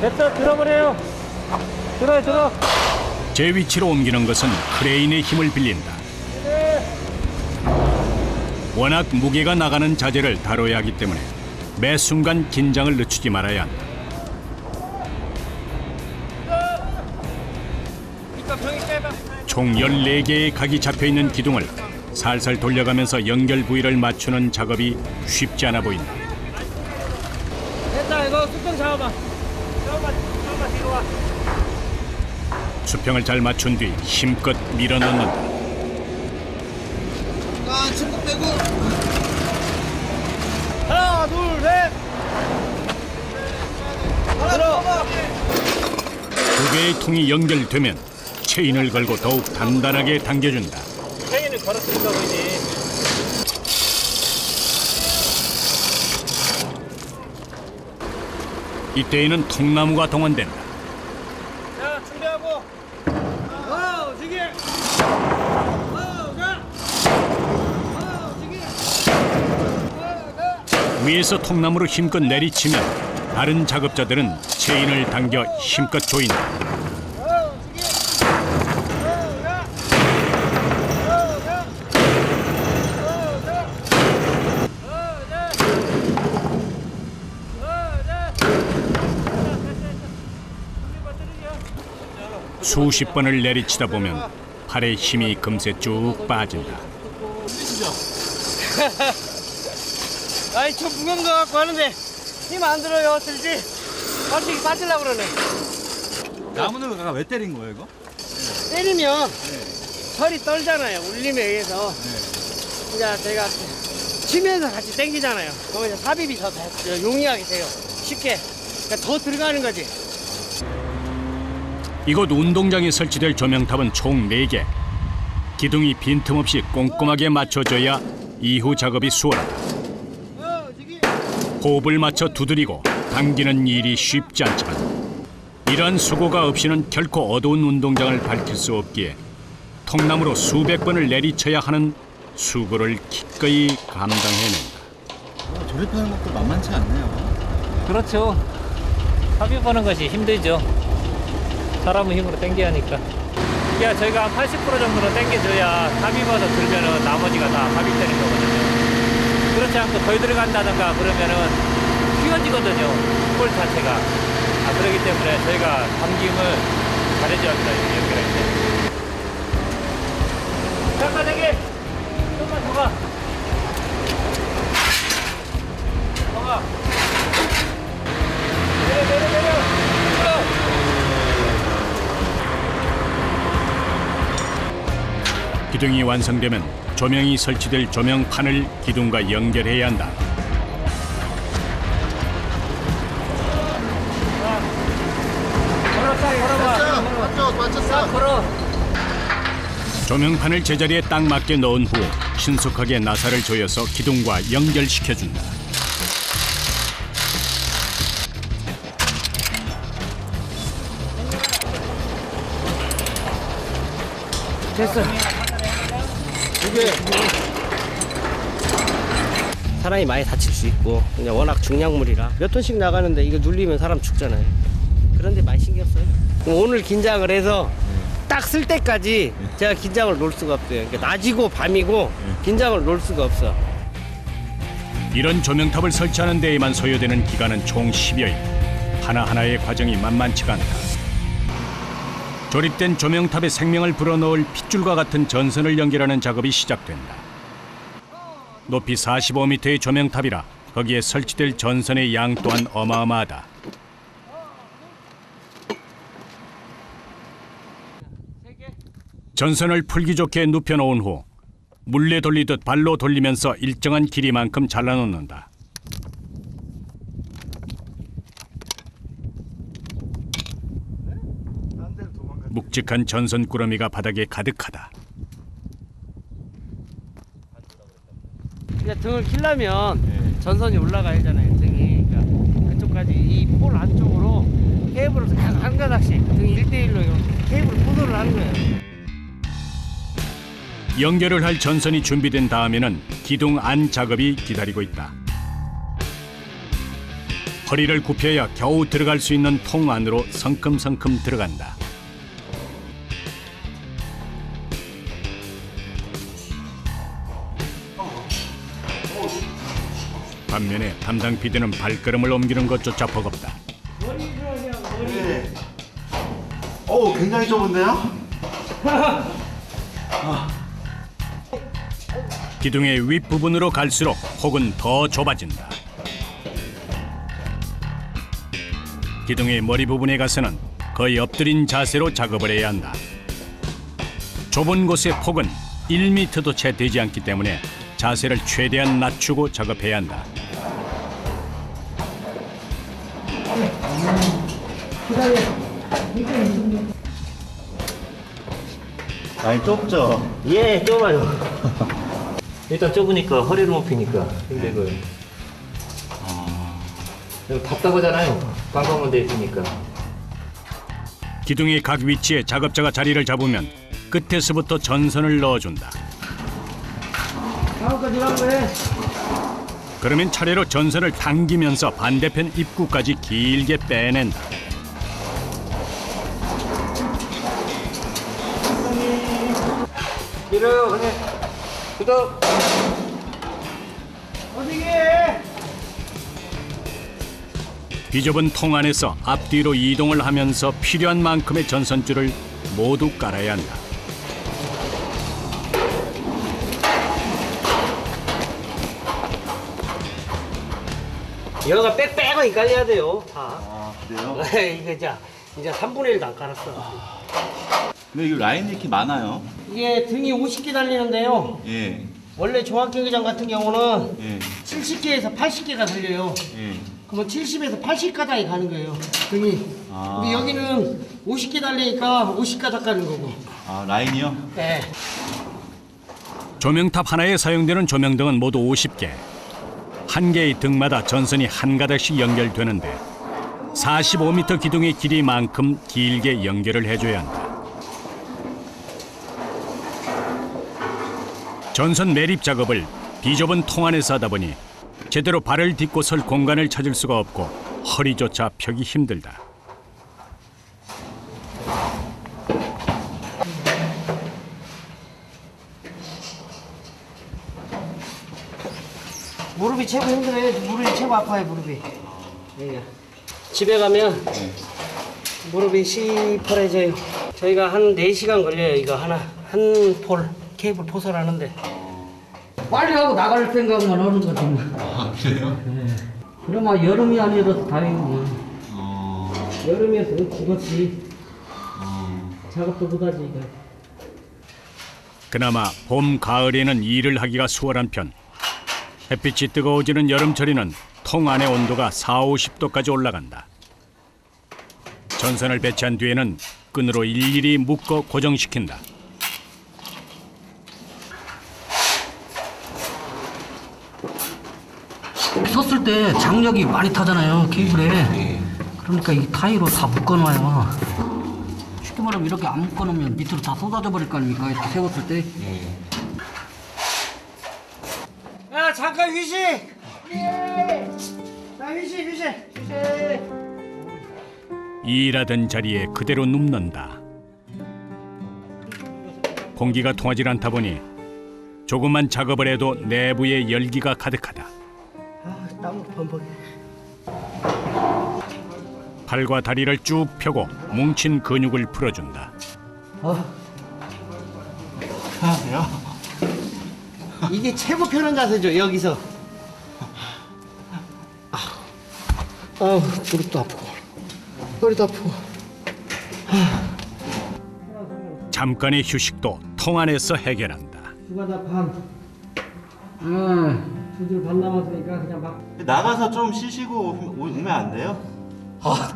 됐어, 들어버려요. 들어. 제 위치로 옮기는 것은 크레인의 힘을 빌린다. 워낙 무게가 나가는 자재를 다뤄야 하기 때문에 매 순간 긴장을 늦추지 말아야 한다. 총 14개의 각이 잡혀있는 기둥을 살살 돌려가면서 연결 부위를 맞추는 작업이 쉽지 않아 보인다. 됐다, 이거 수평 잡아봐. 잡아봐, 뒤로 와. 수평을 잘 맞춘 뒤 힘껏 밀어넣는다. 친구 빼고. 하나, 둘, 셋. 들어. 두 개의 통이 연결되면 체인을 걸고 더욱 단단하게 당겨준다. 체인을 걸었으니까 보이지. 이때에는 통나무가 동원된다. 자, 준비하고. 지게. 위에서 통나무로 힘껏 내리치면 다른 작업자들은 체인을 당겨 힘껏 조인다. 수십 번을 내리치다 보면 팔의 힘이 금세 쭉 빠진다. 아이, 좀 무거운 거 갖고 하는데 힘 안 들어요. 들지? 갑자기 빠지려고 그러네. 나무는 왜 때린 거예요, 이거? 때리면 철이 떨잖아요. 울림에 의해서. 이제 제가 치면서 같이 당기잖아요. 그러면 이제 삽입이 더 용이하게 돼요. 쉽게. 그러니까 더 들어가는 거지. 이곳 운동장에 설치될 조명탑은 총 4개. 기둥이 빈틈없이 꼼꼼하게 맞춰져야 이후 작업이 수월하다. 호흡을 맞춰 두드리고 당기는 일이 쉽지 않지만 이러한 수고가 없이는 결코 어두운 운동장을 밝힐 수 없기에 통나무로 수백 번을 내리쳐야 하는 수고를 기꺼이 감당해낸다. 조립하는 것도 만만치 않네요. 그렇죠. 삽입하는 것이 힘들죠. 사람의 힘으로 당겨야 하니까. 야, 저희가 한 80% 정도는 당겨줘야 삽입어서 들면은 나머지가 다 삽입되는 거거든요. 그렇지 않고 거의 들어간다든가 그러면은 휘어지거든요. 볼 자체가. 그렇기 때문에 저희가 당김을 잘해줘야 합니다. 연결할 때. 잠깐 여기 좀만 더 가. 더 가. 내려. 기둥이 완성되면 조명이 설치될 조명판을 기둥과 연결해야 한다. 걸어. 조명판을 제자리에 딱 맞게 넣은 후 신속하게 나사를 조여서 기둥과 연결시켜준다. 됐어. 사람이 많이 다칠 수 있고 그냥 워낙 중량물이라 몇 톤씩 나가는데 이거 눌리면 사람 죽잖아요. 그런데 많이 신경 써요. 오늘 긴장을 해서 딱 쓸 때까지 제가 긴장을 놓을 수가 없어요. 그러니까 낮이고 밤이고 긴장을 놓을 수가 없어. 이런 조명탑을 설치하는 데에만 소요되는 기간은 총 10여일. 하나하나의 과정이 만만치가 않다. 조립된 조명탑에 생명을 불어넣을 핏줄과 같은 전선을 연결하는 작업이 시작된다. 높이 45m의 조명탑이라 거기에 설치될 전선의 양 또한 어마어마하다. 전선을 풀기 좋게 눕혀놓은 후 물레 돌리듯 발로 돌리면서 일정한 길이만큼 잘라놓는다. 묵직한 전선 꾸러미가 바닥에 가득하다. 이제 등을 키려면 전선이 올라가야 하잖아요. 등이. 그러니까 그쪽까지 이 폴 안쪽으로 케이블을 한 가닥씩 등 1대1로 케이블을 포도를 하는 거예요. 연결을 할 전선이 준비된 다음에는 기둥 안 작업이 기다리고 있다. 허리를 굽혀야 겨우 들어갈 수 있는 통 안으로 성큼성큼 들어간다. 반면에 담당 PD는 발걸음을 옮기는 것조차 버겁다. 네. 오, 굉장히 좁은데요? 기둥의 윗부분으로 갈수록 폭은 더 좁아진다. 기둥의 머리 부분에 가서는 거의 엎드린 자세로 작업을 해야 한다. 좁은 곳의 폭은 1m도 채 되지 않기 때문에 자세를 최대한 낮추고 작업해야 한다. 많이 좁죠? 예, 좁아요. 일단 좁으니까 허리를 못 피니까 힘들고요. 여기 답답하잖아요. 깜깜한 데 있으니까. 기둥의 각 위치에 작업자가 자리를 잡으면 끝에서부터 전선을 넣어준다. 다음까지 한 거해. 그러면 차례로 전선을 당기면서 반대편 입구까지 길게 빼낸다. 밀어요, 그냥. 구독. 어디게? 비좁은 통 안에서 앞뒤로 이동을 하면서 필요한 만큼의 전선줄을 모두 깔아야 한다. 여기가 빽빽하게 깔려야 돼요, 다. 아, 그래요? 이게 이제 3분의 1도 안 깔았어. 근데 이 라인이 이렇게 많아요? 이게 등이 50개 달리는데요. 예. 원래 종합경기장 같은 경우는 예. 70개에서 80개가 달려요. 예. 그러면 70에서 80가닥이 가는 거예요, 등이. 아. 근데 여기는 50개 달리니까 50가닥 가는 거고. 아, 라인이요? 네. 조명탑 하나에 사용되는 조명등은 모두 50개. 한 개의 등마다 전선이 한 가닥씩 연결되는데 45m 기둥의 길이만큼 길게 연결을 해줘야 한다. 전선 매립 작업을 비좁은 통 안에서 하다 보니 제대로 발을 딛고 설 공간을 찾을 수가 없고 허리조차 펴기 힘들다. 무릎이 최고 힘들어요. 무릎이 최고 아파요, 무릎이. 예. 집에 가면 무릎이 시퍼래져요. 저희가 한 4시간 걸려요, 이거 하나. 한 폴, 케이블 포설하는데. 빨리 하고 나갈 생각만 하는 거지. 아, 그래요? 그러면 여름이 아니라도 다행이구만. 여름이었으면 죽었지. 작업도 못하지, 이거. 그나마 봄, 가을에는 일을 하기가 수월한 편. 햇빛이 뜨거워지는 여름철에는 통 안의 온도가 40~50도까지 올라간다. 전선을 배치한 뒤에는 끈으로 일일이 묶어 고정시킨다. 섰을 때 장력이 많이 타잖아요, 케이블에. 그러니까 이 타이로 다 묶어놔요. 쉽게 말하면 이렇게 안 묶어놓으면 밑으로 다 쏟아져 버릴 거 아닙니까, 이렇게 세웠을 때. 야, 잠깐 휴식! 예! 자, 휴식! 일하던 자리에 그대로 눕는다. 공기가 통하지 않다 보니 조금만 작업을 해도 내부에 열기가 가득하다. 아, 땀 범벅이. 팔과 다리를 쭉 펴고 뭉친 근육을 풀어준다. 편하세요? 이게 최고 편한 자세죠, 여기서. 무릎도 아프고, 허리도 아프고. 잠깐의 휴식도 통 안에서 해결한다. 두가다 반. 두줄 반 남았으니까 그냥 막. 나가서 좀 쉬시고 오면 안 돼요?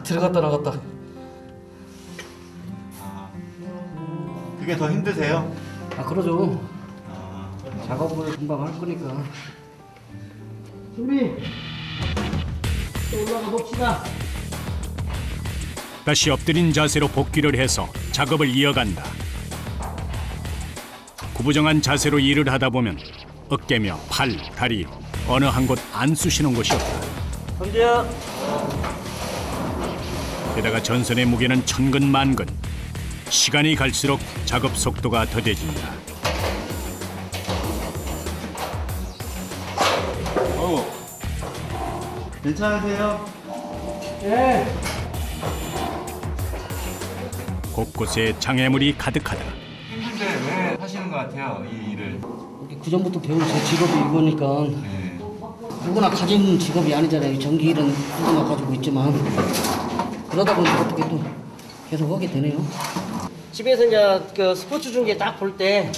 들어갔다 나갔다. 그게 더 힘드세요? 그러죠. 작업을 금방 할 거니까. 준비. 또 올라가 봅시다. 다시 엎드린 자세로 복귀를 해서 작업을 이어간다. 구부정한 자세로 일을 하다 보면 어깨며 팔, 다리 어느 한 곳 안 쑤시는 곳이 없다. 범주야. 게다가 전선의 무게는 천근만근. 시간이 갈수록 작업 속도가 더뎌진다. 괜찮으세요? 곳곳에 장애물이 가득하다. 힘든데 왜 하시는 것 같아요, 이 일을? 그전부터 배운 제 직업이 이거니까 네. 누구나 가진 직업이 아니잖아요. 전기 일은 누구나 가지고 있지만 그러다 보니까 어떻게 또 계속 하게 되네요. 집에서 이제 그 스포츠 중계 딱 볼 때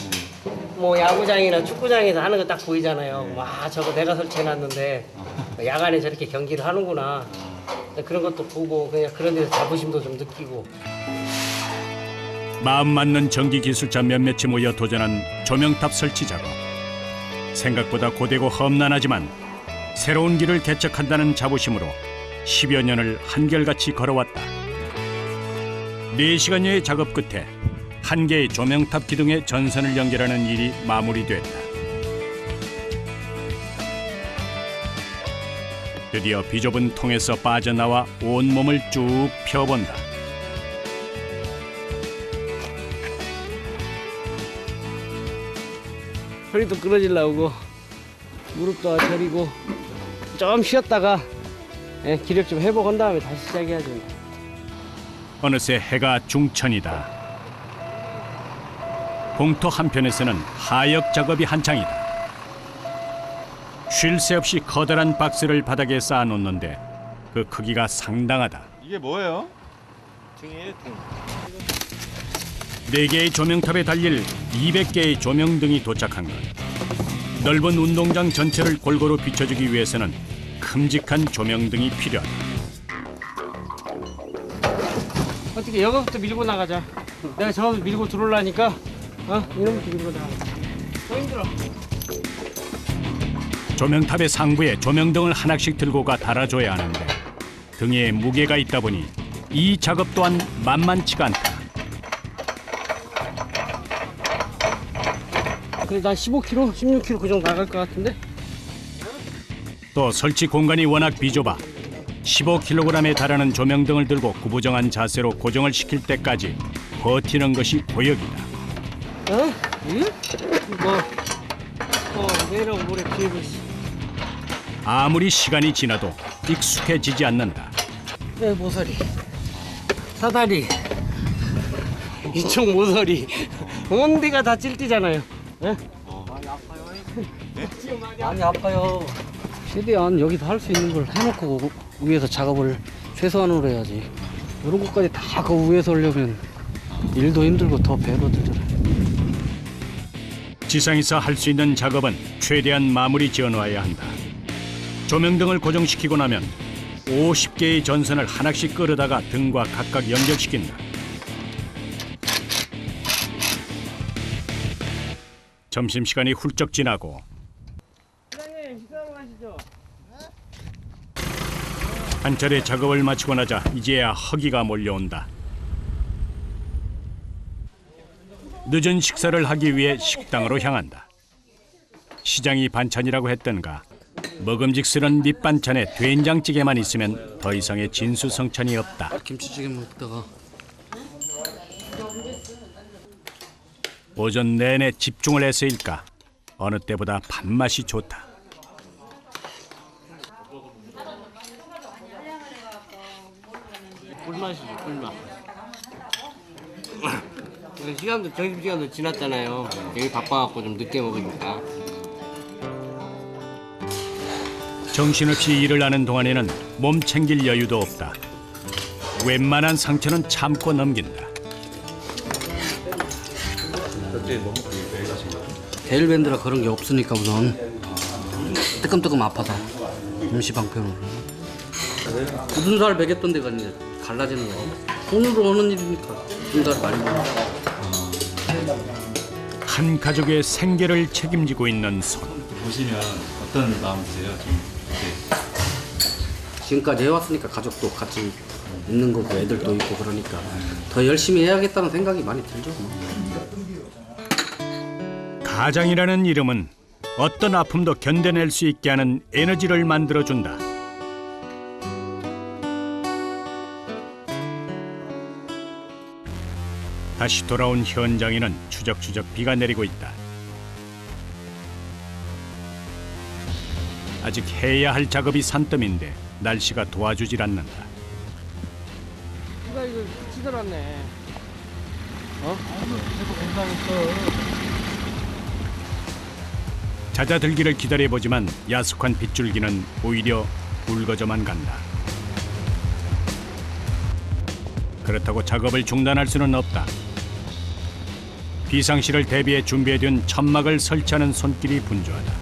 뭐 야구장이나 축구장에서 하는 거 딱 보이잖아요. 와 저거 내가 설치해놨는데 야간에 저렇게 경기를 하는구나. 그런 것도 보고 그냥 그런 데서 자부심도 좀 느끼고. 마음 맞는 전기 기술자 몇몇이 모여 도전한 조명탑 설치 작업. 생각보다 고되고 험난하지만 새로운 길을 개척한다는 자부심으로 10여 년을 한결같이 걸어왔다. 4시간여의 작업 끝에 한 개의 조명탑 기둥에 전선을 연결하는 일이 마무리됐다. 드디어 비좁은 통에서 빠져나와 온몸을 쭉 펴본다. 허리도 끊어질 나오고 무릎도 저리고 좀 쉬었다가 기력 좀 회복한 다음에 다시 시작해야죠. 어느새 해가 중천이다. 공터 한편에서는 하역 작업이 한창이다. 쉴 새 없이 커다란 박스를 바닥에 쌓아놓는데 그 크기가 상당하다. 이게 뭐예요? 4개의 조명탑에 달릴 200개의 조명등이 도착한 것. 넓은 운동장 전체를 골고루 비춰주기 위해서는 큼직한 조명등이 필요하다. 어떻게 여기부터 밀고 나가자. 내가 저기서 밀고 들어오려니까 이놈부터 밀고 나가. 더 힘들어. 조명탑의 상부에 조명등을 하나씩 들고 가 달아줘야 하는데 등에 무게가 있다 보니 이 작업 또한 만만치가 않다. 그래도 한 15kg, 16kg 그 정도 나갈 것 같은데? 또 설치 공간이 워낙 비좁아 15kg에 달하는 조명등을 들고 구부정한 자세로 고정을 시킬 때까지 버티는 것이 고역이다. 응? 내일하고 모레 기회고 있어. 아무리 시간이 지나도 익숙해지지 않는다. 모서리, 사다리, 이쪽 모서리, 온 데가 다 찔띠잖아요. 많이 아파요. 최대한 여기서 할 수 있는 걸 해놓고 위에서 작업을 최소한으로 해야지. 이런 것까지 다 그 위에서 하려면 일도 힘들고 더 배도 들잖아요. 지상에서 할 수 있는 작업은 최대한 마무리 지어놓아야 한다. 조명등을 고정시키고 나면 50개의 전선을 하나씩 끌어다가 등과 각각 연결시킨다. 점심시간이 훌쩍 지나고 사장님 식사 한번 하시죠. 한 차례 작업을 마치고 나자 이제야 허기가 몰려온다. 늦은 식사를 하기 위해 식당으로 향한다. 시장이 반찬이라고 했던가 먹음직스런 밑반찬에 된장찌개만 있으면 더 이상의 진수성찬이 없다. 김치찌개 먹다가 오전 내내 집중을 해서일까 어느 때보다 밥맛이 좋다. 꿀맛이지 꿀맛. 시간도 점심시간도 지났잖아요. 여기 바빠갖고 좀 늦게 먹으니까. 정신없이 일을 하는 동안에는 몸 챙길 여유도 없다. 웬만한 상처는 참고 넘긴다. 데일밴드라 그런 게 없으니까 우선 뜨끔뜨끔 아파서 임시방편으로. 굳은 살 베겠던 데가 이제 갈라지는 거지. 손으로 하는 일이니까 힘들 많이 먹어. 한 가족의 생계를 책임지고 있는 손. 보시면 어떤 마음이세요? 지금까지 해왔으니까 가족도 같이 있는 거고 애들도 있고 그러니까 더 열심히 해야겠다는 생각이 많이 들죠. 가장이라는 이름은 어떤 아픔도 견뎌낼 수 있게 하는 에너지를 만들어준다. 다시 돌아온 현장에는 추적추적 비가 내리고 있다. 아직 해야 할 작업이 산더미인데 날씨가 도와주질 않는다. 비가 이거 치더랐네. 어? 잦아들기를 기다려보지만 야속한 빗줄기는 오히려 굵어져만 간다. 그렇다고 작업을 중단할 수는 없다. 비상시를 대비해 준비해둔 천막을 설치하는 손길이 분주하다.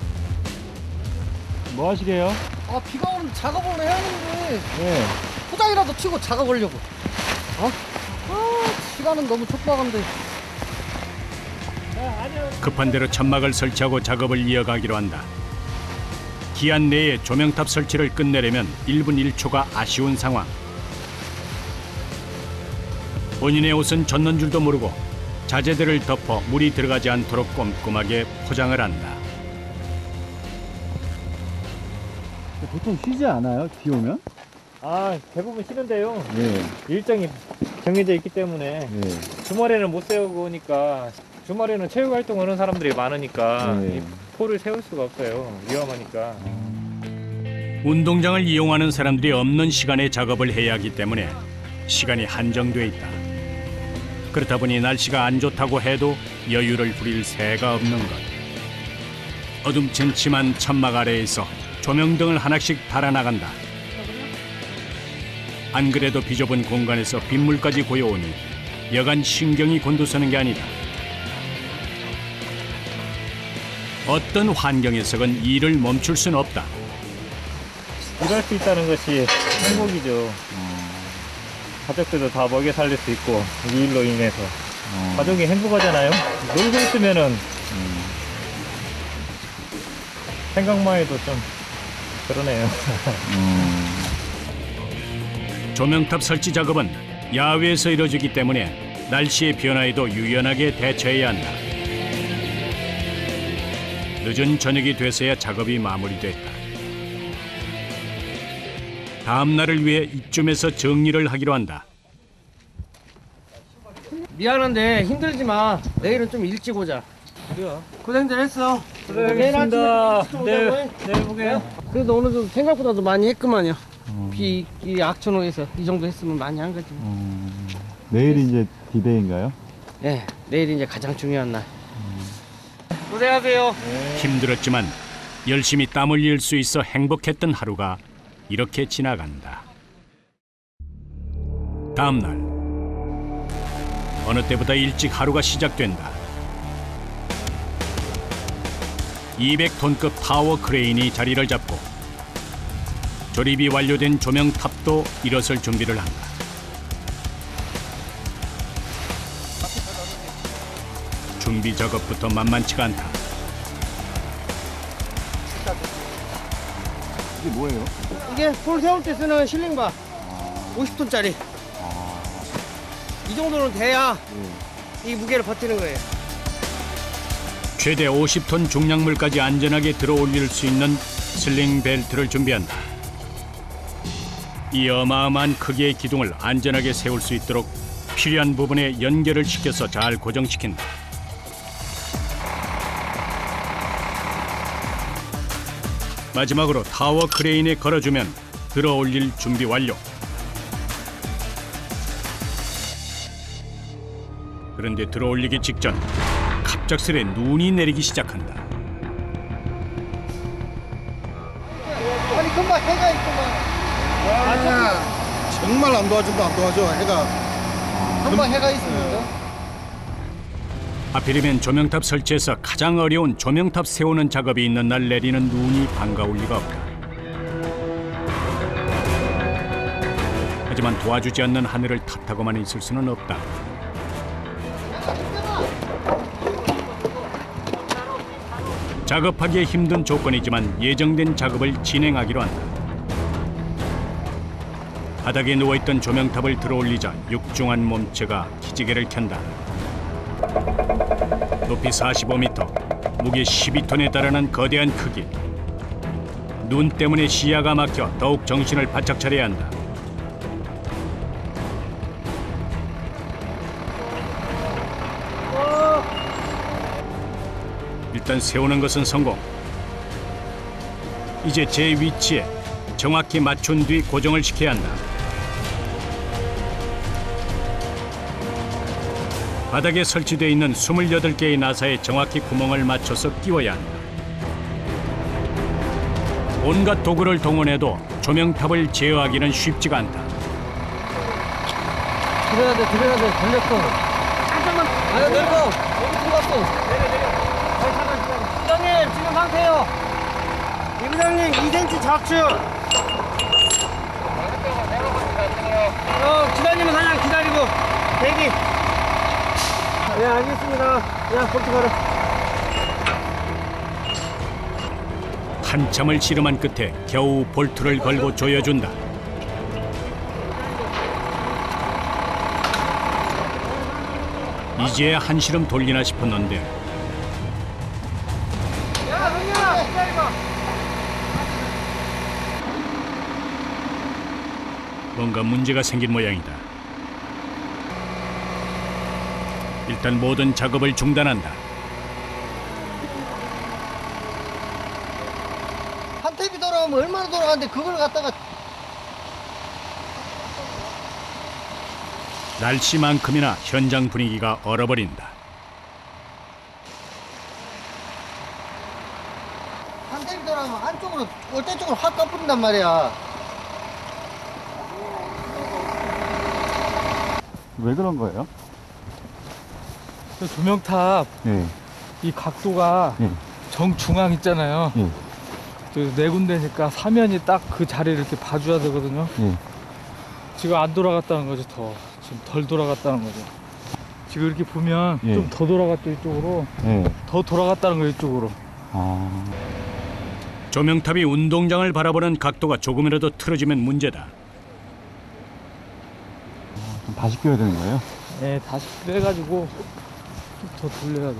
뭐 하시게요? 아 비가 오면 작업을 해야 하는데 네. 포장이라도 치고 작업을 하려고. 어? 아 시간은 너무 촉박한데. 급한 대로 천막을 설치하고 작업을 이어가기로 한다. 기한 내에 조명탑 설치를 끝내려면 1분 1초가 아쉬운 상황. 본인의 옷은 젖는 줄도 모르고 자재들을 덮어 물이 들어가지 않도록 꼼꼼하게 포장을 한다. 보통 쉬지 않아요? 비 오면? 아 대부분 쉬는데요. 네. 일정이 정해져 있기 때문에 네. 주말에는 못 세우고 오니까 주말에는 체육 활동하는 사람들이 많으니까 네. 이 포를 세울 수가 없어요. 위험하니까. 운동장을 이용하는 사람들이 없는 시간에 작업을 해야 하기 때문에 시간이 한정돼 있다. 그렇다 보니 날씨가 안 좋다고 해도 여유를 부릴 새가 없는 것. 어둠침침한 천막 아래에서 조명등을 하나씩 달아나간다. 안 그래도 비좁은 공간에서 빗물까지 고여오니 여간 신경이 곤두서는 게 아니다. 어떤 환경에서건 일을 멈출 수는 없다. 일할 수 있다는 것이 행복이죠. 가족들도 다 먹여 살릴 수 있고 이 일로 인해서 가족이 행복하잖아요. 놀고 있으면은 생각만 해도 좀 그러네요. 조명탑 설치 작업은 야외에서 이루어지기 때문에 날씨의 변화에도 유연하게 대처해야 한다. 늦은 저녁이 돼서야 작업이 마무리됐다. 다음 날을 위해 이쯤에서 정리를 하기로 한다. 미안한데 힘들지 마. 내일은 좀 일찍 오자. 그래요. 고생들 했어. 고생하셨습니다. 내일 내일 보게요. 그래도 오늘 좀 생각보다도 많이 했구만요. 이 악천후에서 이 정도 했으면 많이 한 거지. 내일이 이제 디데이인가요? 네, 내일이 이제 가장 중요한 날. 고생하세요. 힘들었지만 열심히 땀 흘릴 수 있어 행복했던 하루가 이렇게 지나간다. 다음 날 어느 때보다 일찍 하루가 시작된다. 200톤급 타워 크레인이 자리를 잡고 조립이 완료된 조명탑도 일어설 준비를 한다. 준비 작업부터 만만치가 않다. 이게 뭐예요? 이게 폴 세울 때 쓰는 실링바 50톤짜리. 이 정도는 돼야 이 무게를 버티는 거예요. 최대 50톤 중량물까지 안전하게 들어 올릴 수 있는 슬링 벨트를 준비한다. 이 어마어마한 크기의 기둥을 안전하게 세울 수 있도록 필요한 부분에 연결을 시켜서 잘 고정시킨다. 마지막으로 타워 크레인에 걸어주면 들어 올릴 준비 완료. 그런데 들어 올리기 직전 갑작스레 눈이 내리기 시작한다. 아니 금방 해가 있구만. 정말 안 도와준다 안 도와줘 해가. 금방 해가 있으면. 하필이면 조명탑 설치에서 가장 어려운 조명탑 세우는 작업이 있는 날 내리는 눈이 반가울 리가 없다. 하지만 도와주지 않는 하늘을 탓하고만 있을 수는 없다. 작업하기에 힘든 조건이지만 예정된 작업을 진행하기로 한다. 바닥에 누워있던 조명탑을 들어올리자 육중한 몸체가 기지개를 켠다. 높이 45m, 무게 12톤에 달하는 거대한 크기. 눈 때문에 시야가 막혀 더욱 정신을 바짝 차려야 한다. 일단 세우는 것은 성공. 이제 제 위치에 정확히 맞춘 뒤 고정을 시켜야 한다. 바닥에 설치되어 있는 28개의 나사에 정확히 구멍을 맞춰서 끼워야 한다. 온갖 도구를 동원해도 조명탑을 제어하기는 쉽지가 않다. 들어야 돼, 걸렸어. 잠깐만. 아유, 내려. 여기 들어갔어. 부장님 지금 상태요. 이 부장님 2cm 좌측. 기사님은 그냥 기다리고 대기. 네 알겠습니다. 야 볼트 가라. 한참을 씨름한 끝에 겨우 볼트를 걸고 조여준다. 이제야 한시름 돌리나 싶었는데 야 승현아 기다려봐. 뭔가 문제가 생긴 모양이다. 일단 모든 작업을 중단한다. 한 탭이 돌아오면 얼마나 돌아가는데 그걸 갖다가 날씨만큼이나 현장 분위기가 얼어버린다. 한 탭이 돌아오면 안쪽으로 올대 쪽으로 확 까뿌린단 말이야. 왜 그런 거예요? 그 조명탑 예. 이 각도가 예. 정중앙 있잖아요. 예. 네 군데니까 사면이 딱 그 자리를 이렇게 봐줘야 되거든요. 예. 지금 안 돌아갔다는 거죠. 지금 덜 돌아갔다는 거죠. 지금 이렇게 보면 예. 좀 더 돌아갔죠. 이쪽으로. 예. 더 돌아갔다는 거예요. 이쪽으로. 아. 조명탑이 운동장을 바라보는 각도가 조금이라도 틀어지면 문제다. 좀 다시 끼워야 되는 거예요? 네, 다시 빼가지고 좀 더 돌려야 돼.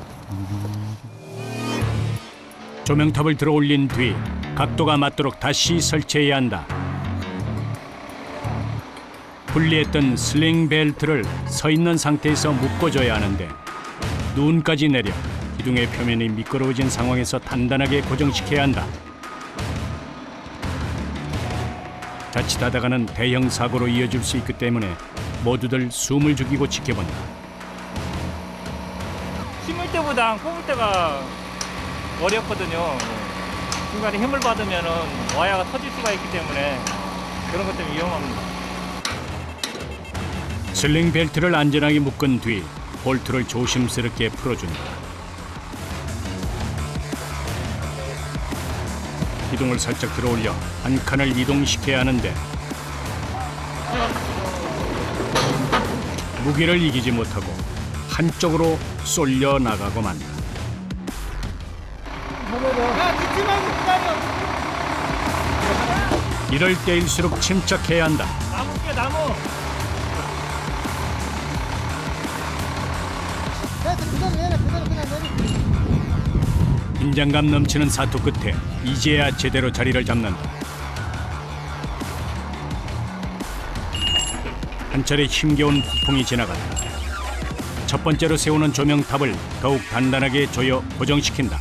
조명탑을 들어 올린 뒤 각도가 맞도록 다시 설치해야 한다. 분리했던 슬링 벨트를 서 있는 상태에서 묶어줘야 하는데 눈까지 내려 기둥의 표면이 미끄러워진 상황에서 단단하게 고정시켜야 한다. 자칫하다가는 대형 사고로 이어질 수 있기 때문에 모두들 숨을 죽이고 지켜본다. 심을 때보다 뽑을 때가 어렵거든요. 중간에 힘을 받으면은 와야가 터질 수가 있기 때문에 그런 것 때문에 위험합니다. 슬링 벨트를 안전하게 묶은 뒤 볼트를 조심스럽게 풀어준다. 기둥을 살짝 들어올려 한 칸을 이동시켜야 하는데 무게를 이기지 못하고 한쪽으로 쏠려 나가고 만다. 야 듣지 말고 기다려. 이럴 때일수록 침착해야 한다. 나무 끼 나무. 그대로 그냥 내리. 긴장감 넘치는 사투 끝에 이제야 제대로 자리를 잡는다. 한 차례 힘겨운 폭풍이 지나갔다. 첫 번째로 세우는 조명탑을 더욱 단단하게 조여 고정시킨다.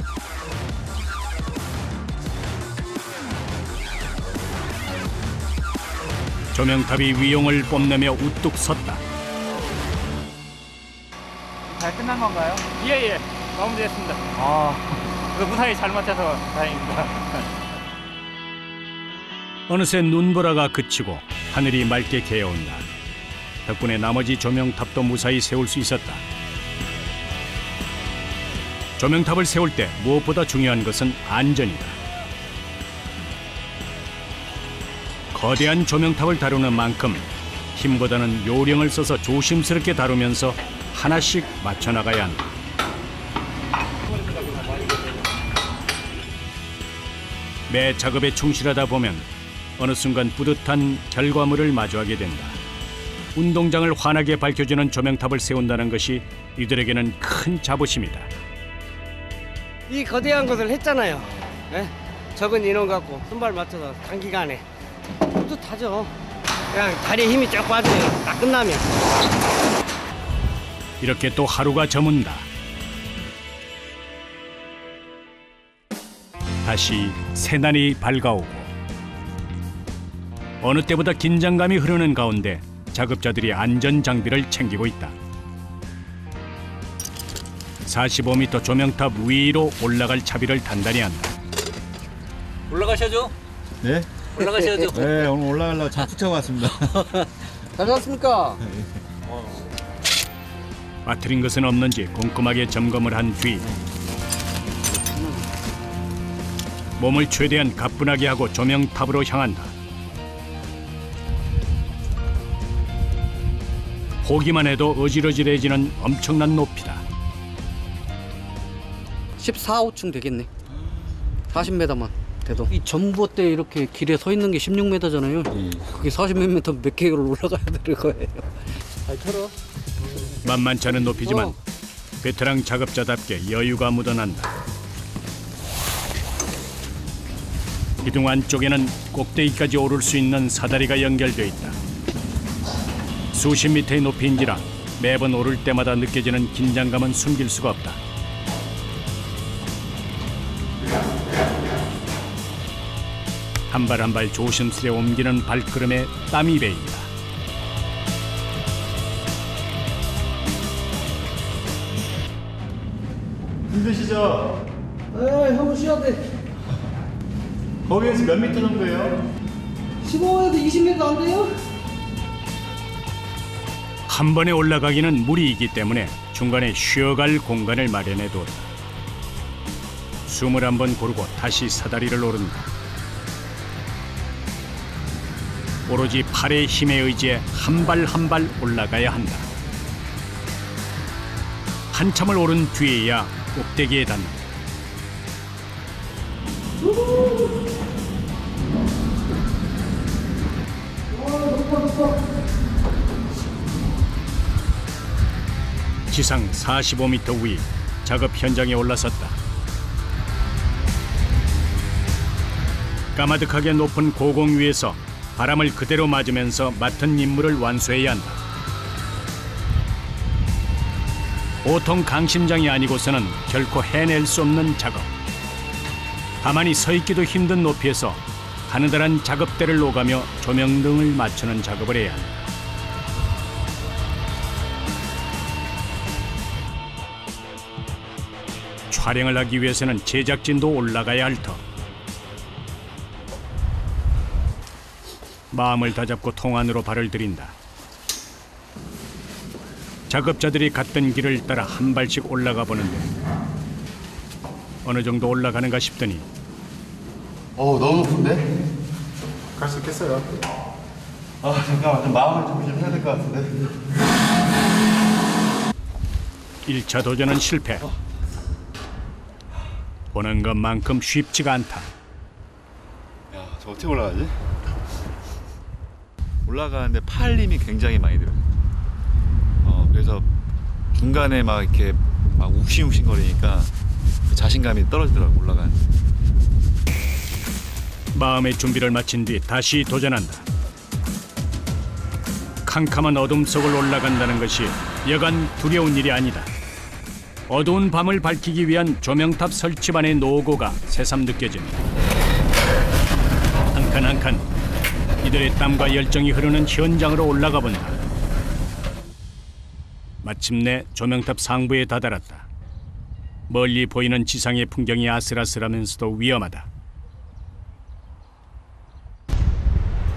조명탑이 위용을 뽐내며 우뚝 섰다. 잘 끝난 건가요? 예예. 마무리됐습니다. 그 무사히 잘 맞춰서 다행입니다. 어느새 눈보라가 그치고 하늘이 맑게 개어온다. 덕분에 나머지 조명탑도 무사히 세울 수 있었다. 조명탑을 세울 때 무엇보다 중요한 것은 안전이다. 거대한 조명탑을 다루는 만큼 힘보다는 요령을 써서 조심스럽게 다루면서 하나씩 맞춰나가야 한다. 매 작업에 충실하다 보면 어느 순간 뿌듯한 결과물을 마주하게 된다. 운동장을 환하게 밝혀주는 조명탑을 세운다는 것이 이들에게는 큰 자부심이다. 이 거대한 것을 했잖아요. 예? 적은 인원 갖고 손발 맞춰서 단기간에 뿌듯하죠. 그냥 다리에 힘이 쫙 빠져요. 딱 끝나면. 이렇게 또 하루가 저문다. 다시 새날이 밝아오고 어느 때보다 긴장감이 흐르는 가운데 작업자들이 안전 장비를 챙기고 있다. 45m 조명탑 위로 올라갈 차비를 단단히 한다. 올라가셔죠. 네? 올라가셔야죠. 네, 오늘 올라가려고 자투 차고 왔습니다. 잘 잤습니까? 빠뜨린 것은 없는지 꼼꼼하게 점검을 한 뒤 몸을 최대한 가뿐하게 하고 조명탑으로 향한다. 보기만 해도 어질어질해지는 엄청난 높이다. 14, 5층 되겠네. 40m만 돼도. 이 전봇대 이렇게 길에 서 있는 게 16m잖아요. 그게 40몇 m 몇 개를 올라가야 되는 거예요. 잘 털어. 만만치 않은 높이지만 베테랑 작업자답게 여유가 묻어난다. 기둥 안쪽에는 꼭대기까지 오를 수 있는 사다리가 연결되어 있다. 수십 미터의 높이인지라 매번 오를 때마다 느껴지는 긴장감은 숨길 수가 없다. 한 발 한 발 조심스레 옮기는 발걸음에 땀이 배인다. 힘드시죠? 에이, 형도 쉬어야 돼. 거기에서 몇 미터 정도예요? 15에도 20m 안 돼요? 한 번에 올라가기는 무리이기 때문에 중간에 쉬어갈 공간을 마련해 두었다. 숨을 한번 고르고 다시 사다리를 오른다. 오로지 팔의 힘에 의지해 한 발 한 발 올라가야 한다. 한참을 오른 뒤에야 꼭대기에 닿는다. 지상 45m 위 작업 현장에 올라섰다. 까마득하게 높은 고공 위에서 바람을 그대로 맞으면서 맡은 임무를 완수해야 한다. 보통 강심장이 아니고서는 결코 해낼 수 없는 작업. 가만히 서 있기도 힘든 높이에서 가느다란 작업대를 오가며 조명등을 맞추는 작업을 해야 한다. 촬영을 하기 위해서는 제작진도 올라가야 할 터. 마음을 다잡고 통 안으로 발을 들인다. 작업자들이 갔던 길을 따라 한 발씩 올라가 보는데 어느 정도 올라가는가 싶더니 너무 높은데? 갈 수 있겠어요? 잠깐만, 좀 마음을 좀 해야 될 것 같은데. 1차 도전은 실패. 보는 것만큼 쉽지가 않다. 야, 저 어떻게 올라가지? 올라가는데 팔 힘이 굉장히 많이 들어요. 그래서 중간에 막 이렇게 막 욱신욱신 거리니까 그 자신감이 떨어지더라고, 올라가는데. 마음의 준비를 마친 뒤 다시 도전한다. 캄캄한 어둠 속을 올라간다는 것이 여간 두려운 일이 아니다. 어두운 밤을 밝히기 위한 조명탑 설치반의 노고가 새삼 느껴진다. 한 칸 한 칸 이들의 땀과 열정이 흐르는 현장으로 올라가 본다. 마침내 조명탑 상부에 다다랐다. 멀리 보이는 지상의 풍경이 아슬아슬하면서도 위험하다.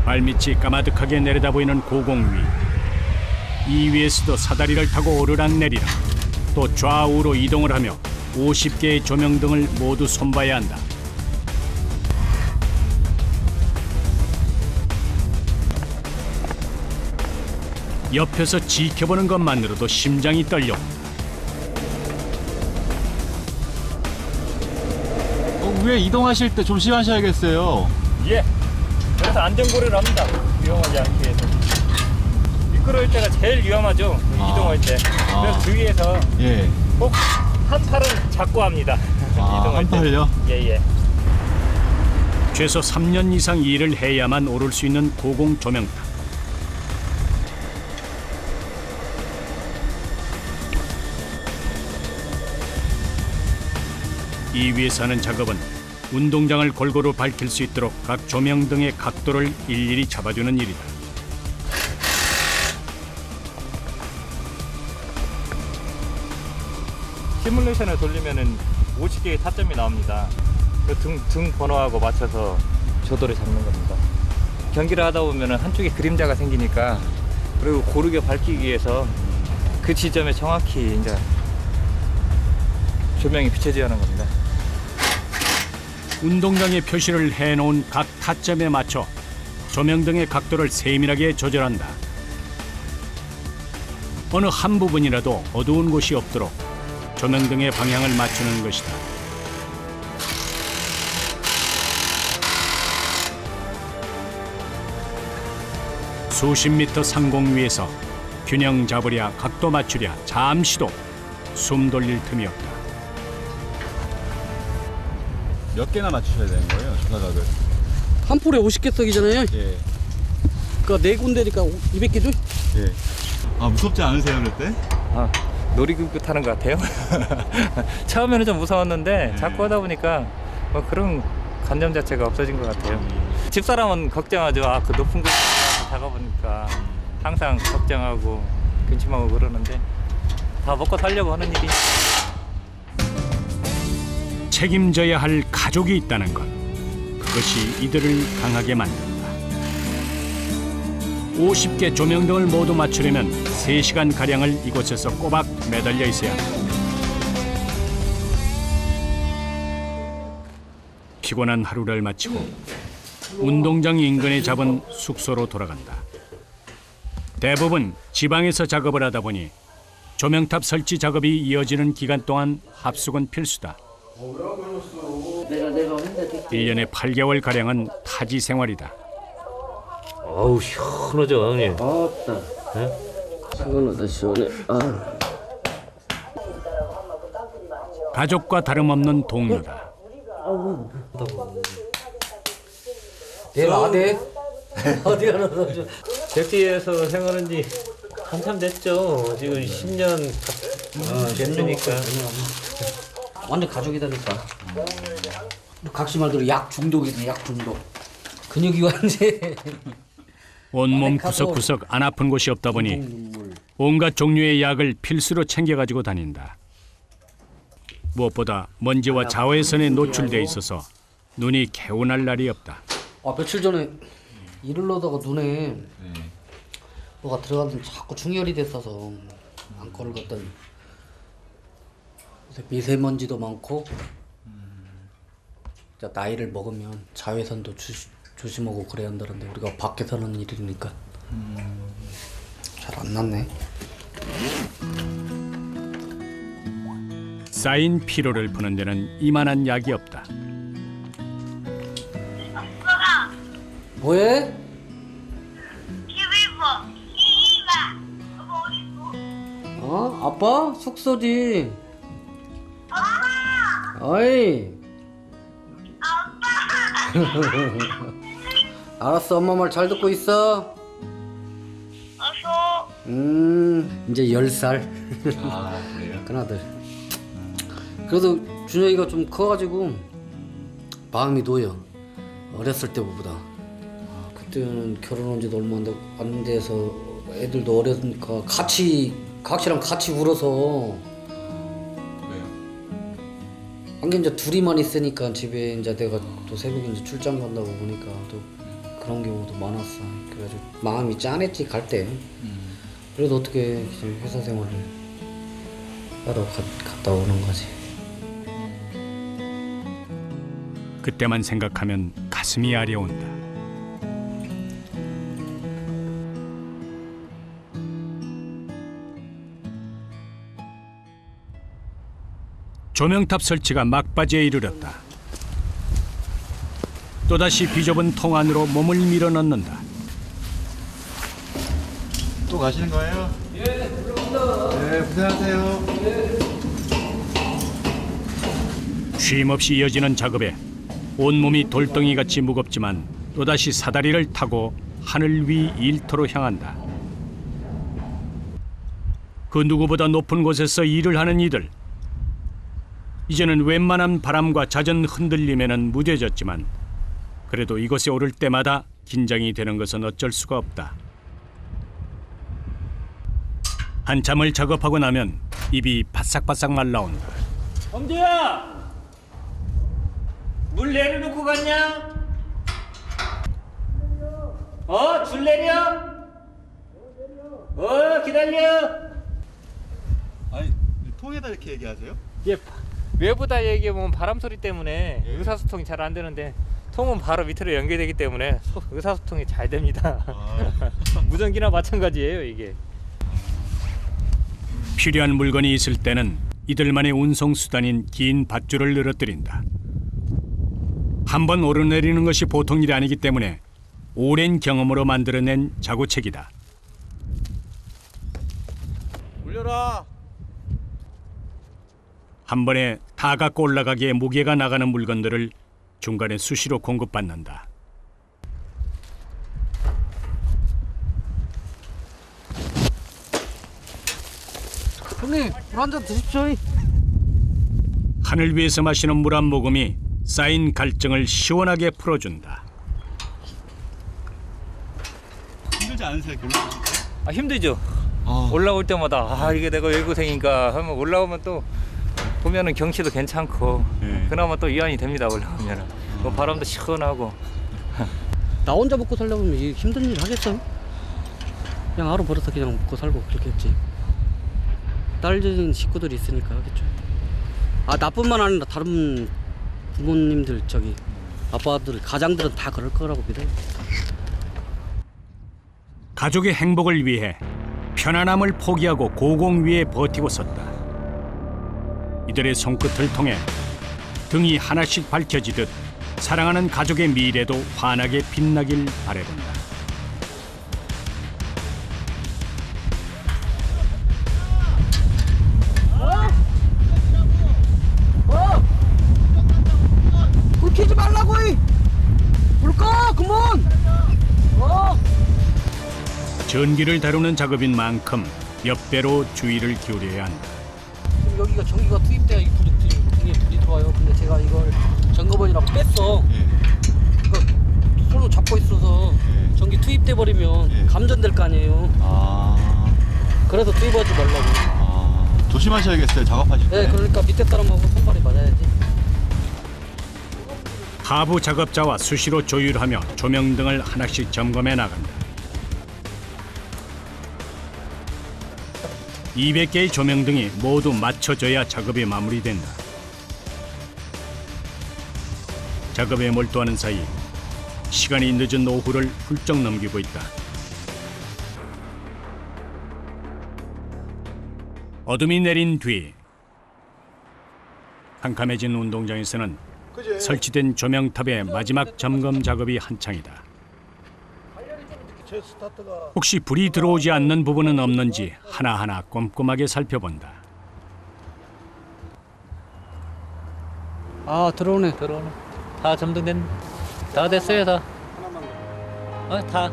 발밑이 까마득하게 내려다 보이는 고공 위. 이 위에서도 사다리를 타고 오르락내리락 또 좌우로 이동을 하며 50개의 조명등을 모두 손봐야 한다. 옆에서 지켜보는 것만으로도 심장이 떨려. 위에 이동하실 때 조심하셔야겠어요. 예. 그래서 안전고리를 합니다. 위험하지 않기 위해서. 미끄러울 때가 제일 위험하죠. 이동할 때. 그래서 주위에서 예. 꼭 한 팔은 잡고 합니다. 이동할 한 때. 팔요? 예예. 최소 3년 이상 일을 해야만 오를 수 있는 고공 조명탑. 이 위에서 하는 작업은 운동장을 골고루 밝힐 수 있도록 각 조명 등의 각도를 일일이 잡아주는 일이다. 시뮬레이션을 돌리면은 50개의 타점이 나옵니다. 그 등 번호하고 맞춰서 조도를 잡는 겁니다. 경기를 하다 보면은 한쪽에 그림자가 생기니까 그리고 고르게 밝히기 위해서 그 지점에 정확히 이제 조명이 비춰져야 하는 겁니다. 운동장에 표시를 해놓은 각 타점에 맞춰 조명 등의 각도를 세밀하게 조절한다. 어느 한 부분이라도 어두운 곳이 없도록 조명 등의 방향을 맞추는 것이다. 수십 미터 상공 위에서 균형 잡으랴 각도 맞추랴 잠시도 숨 돌릴 틈이 없다. 몇 개나 맞추셔야 되는 거예요, 조사각을? 한 풀에 50개 썩이잖아요. 예. 그러니까 4군데니까 200개죠? 예. 아, 무섭지 않으세요, 그럴 때? 아, 놀이기구 타는 것 같아요. 처음에는 좀 무서웠는데 자꾸 하다 보니까 뭐 그런 감정 자체가 없어진 것 같아요. 집사람은 걱정하죠. 아, 그 높은 곳에 작아보니까 항상 걱정하고 근심하고 그러는데 다 먹고 살려고 하는 일이. 책임져야 할 가족이 있다는 것, 그것이 이들을 강하게 만든다. 50개 조명등을 모두 맞추려면 3시간가량을 이곳에서 꼬박 매달려 있어야 한다. 피곤한 하루를 마치고 운동장 인근에 잡은 숙소로 돌아간다. 대부분 지방에서 작업을 하다 보니 조명탑 설치 작업이 이어지는 기간 동안 합숙은 필수다. 1년에 8개월가량은 타지 생활이다. 어우, 시원하죠, 형님. 아따. 시원하다 시원해. 아. 가족과 다름없는 동료다. 내가 아대. 어디 가나 백지에서 생활한 지 한참 됐죠. 지금 10년 됐으니까. 완전 가족이다니까. 각시 말대로 약 중독이네, 약 중독. 근육이 완전. 온몸 구석구석 안 아픈 곳이 없다 보니 온갖 종류의 약을 필수로 챙겨가지고 다닌다. 무엇보다 먼지와 자외선에 노출돼 있어서 눈이 개운할 날이 없다. 아, 며칠 전에 일을 하다가 눈에 뭐가 들어가더니 자꾸 충혈이 됐어서 안과를 갔더니 요새 미세먼지도 많고 진짜 나이를 먹으면 자외선도 조심하고 그래야 한다는데 우리가 밖에서 하는 일이니까 잘 안 낫네. 쌓인 피로를 푸는 데는 이만한 약이 없다. 뭐해? 아빠? 숙소지. 어이. 알았어, 엄마 말 잘 듣고 있어. 이제 10살. 아, 그래요? 큰아들. 그래도 준혁이가 좀 커가지고 마음이 놓여. 어렸을 때보다. 그때는 결혼한 지도 얼마 안 돼서 애들도 어렸으니까 각시랑 같이 울어서. 왜요? 한게 이제 둘이만 있으니까 집에 이제 내가 또 새벽에 이제 출장 간다고 보니까 또 그런 경우도 많았어. 그래가지고 마음이 짠했지 갈 때. 그래도 어떻게 회사 생활을 하러 갔다 오는 거지. 그때만 생각하면 가슴이 아려온다. 조명탑 설치가 막바지에 이르렀다. 또다시 비좁은 통 안으로 몸을 밀어넣는다. 또 가시는 거예요? 예, 올라갑니다. 네, 고생하세요. 쉼 없이 이어지는 작업에 온몸이 돌덩이같이 무겁지만 또다시 사다리를 타고 하늘 위 일터로 향한다. 그 누구보다 높은 곳에서 일을 하는 이들. 이제는 웬만한 바람과 잦은 흔들림에는 무뎌졌지만 그래도 이곳에 오를 때마다 긴장이 되는 것은 어쩔 수가 없다. 한참을 작업하고 나면 입이 바싹바싹 말라온다. 엄지야! 물 내려놓고 갔냐? 줄 내려? 기다려. 아니 통에다 이렇게 얘기하세요? 예, 외부다 얘기하면 바람 소리 때문에 의사소통이 잘 안 되는데 통은 바로 밑으로 연결되기 때문에 의사소통이 잘 됩니다. 무전기나 마찬가지예요, 이게. 필요한 물건이 있을 때는 이들만의 운송수단인 긴 밧줄을 늘어뜨린다. 한번 오르내리는 것이 보통 일이 아니기 때문에 오랜 경험으로 만들어낸 자구책이다. 올려라. 한 번에 다 갖고 올라가기에 무게가 나가는 물건들을 중간에 수시로 공급받는다. 형님 물 한 잔 드십시오. 하늘 위에서 마시는 물 한 모금이 쌓인 갈증을 시원하게 풀어준다. 힘들지 않으세요? 이렇게 올라오실 때? 힘들죠. 올라올 때마다 이게 내가 외고생인가 하면 올라오면 또 보면은 경치도 괜찮고 그나마 또 위안이 됩니다. 올라오면은 바람도 시원하고. 나 혼자 먹고 살려면 이 힘든 일 하겠어? 그냥 하루 벌어서 그냥 먹고 살고 그렇게 했지. 딸린 식구들이 있으니까 하겠죠. 나뿐만 아니라 다른 부모님들 아빠들 가장들은 다 그럴 거라고 믿어요. 가족의 행복을 위해 편안함을 포기하고 고공 위에 버티고 섰다. 이들의 손끝을 통해 등이 하나씩 밝혀지듯 사랑하는 가족의 미래도 환하게 빛나길 바라본다. 불 켜지 말라고! 불 꺼! 그만! 전기를 다루는 작업인 만큼 몇 배로 주의를 기울여야 한다. 지금 여기가 전기가 투입돼야 이 불이 들어와요. 근데 제가 이걸 점검원이라고 뺐어. 이거 손으로 잡고 있어서 전기 투입돼 버리면 감전될 거 아니에요. 그래서 투입하지 말라고. 조심하셔야겠어요. 작업하실 때. 네, 그러니까 밑에 사람하고 손발이 맞아야지. 하부 작업자와 수시로 조율하며 조명등을 하나씩 점검해 나간다. 200개의 조명등이 모두 맞춰져야 작업이 마무리된다. 작업에 몰두하는 사이 시간이 늦은 오후를 훌쩍 넘기고 있다. 어둠이 내린 뒤 캄캄해진 운동장에서는 설치된 조명탑의 마지막 점검 작업이 한창이다. 혹시 불이 들어오지 않는 부분은 없는지 하나하나 꼼꼼하게 살펴본다. 들어오네. 다 점등된. 다 됐어요, 다. 다.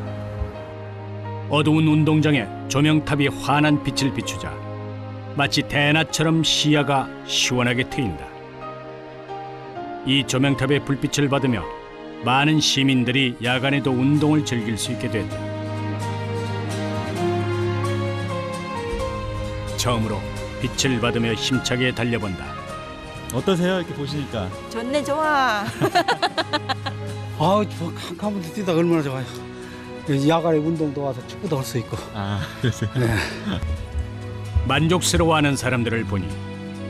어두운 운동장에 조명탑이 환한 빛을 비추자 마치 대낮처럼 시야가 시원하게 트인다. 이 조명탑의 불빛을 받으며 많은 시민들이 야간에도 운동을 즐길 수 있게 됐다. 처음으로 빛을 받으며 힘차게 달려본다. 어떠세요? 이렇게 보시니까. 좋네, 좋아. 저 캄캄한데 뛰다 얼마나 좋아요. 야간에 운동도 와서 축구도 할 수 있고. 그러세요? 만족스러워하는 사람들을 보니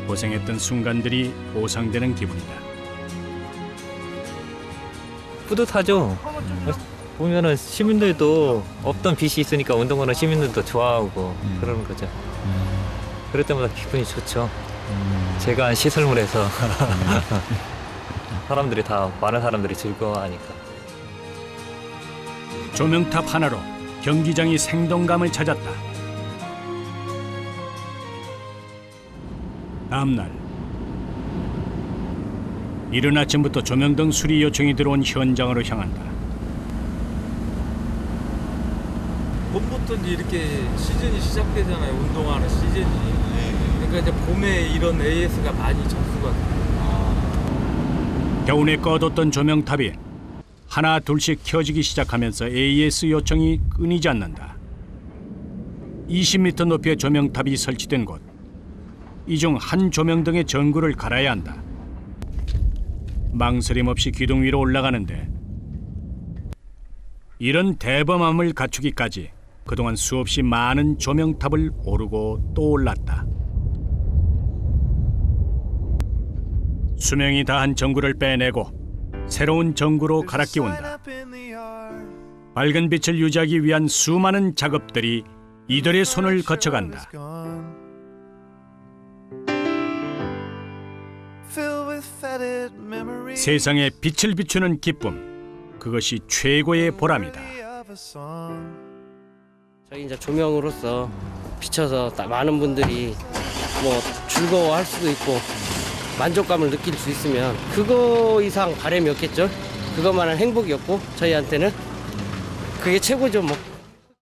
고생했던 순간들이 보상되는 기분이다. 뿌듯하죠. 보면은 시민들도 없던 빛이 있으니까 운동하는 시민들도 좋아하고 그러는 거죠. 그럴 때마다 기분이 좋죠. 제가 한 시설물에서 사람들이 많은 사람들이 즐거워하니까. 조명탑 하나로 경기장이 생동감을 찾았다. 다음 날 이른 아침부터 조명등 수리 요청이 들어온 현장으로 향한다. 봄부터 이제 이렇게 시즌이 시작되잖아요. 운동하는 시즌이. 그러니까 이제 봄에 이런 AS가 많이 접수가 돼요. 겨우내 꺼뒀던 조명탑이 하나 둘씩 켜지기 시작하면서 AS 요청이 끊이지 않는다. 20m 높이의 조명탑이 설치된 곳. 이 중 한 조명등의 전구를 갈아야 한다. 망설임 없이 기둥 위로 올라가는데 이런 대범함을 갖추기까지 그동안 수없이 많은 조명탑을 오르고 또 올랐다. 수명이 다한 전구를 빼내고 새로운 전구로 갈아 끼운다. 밝은 빛을 유지하기 위한 수많은 작업들이 이들의 손을 거쳐간다. 세상에 빛을 비추는 기쁨, 그것이 최고의 보람이다. 저희 이제 조명으로서 비춰서 많은 분들이 뭐 즐거워할 수도 있고 만족감을 느낄 수 있으면 그거 이상 바람이 없겠죠. 그것만한 행복이었고 저희한테는 그게 최고죠 뭐.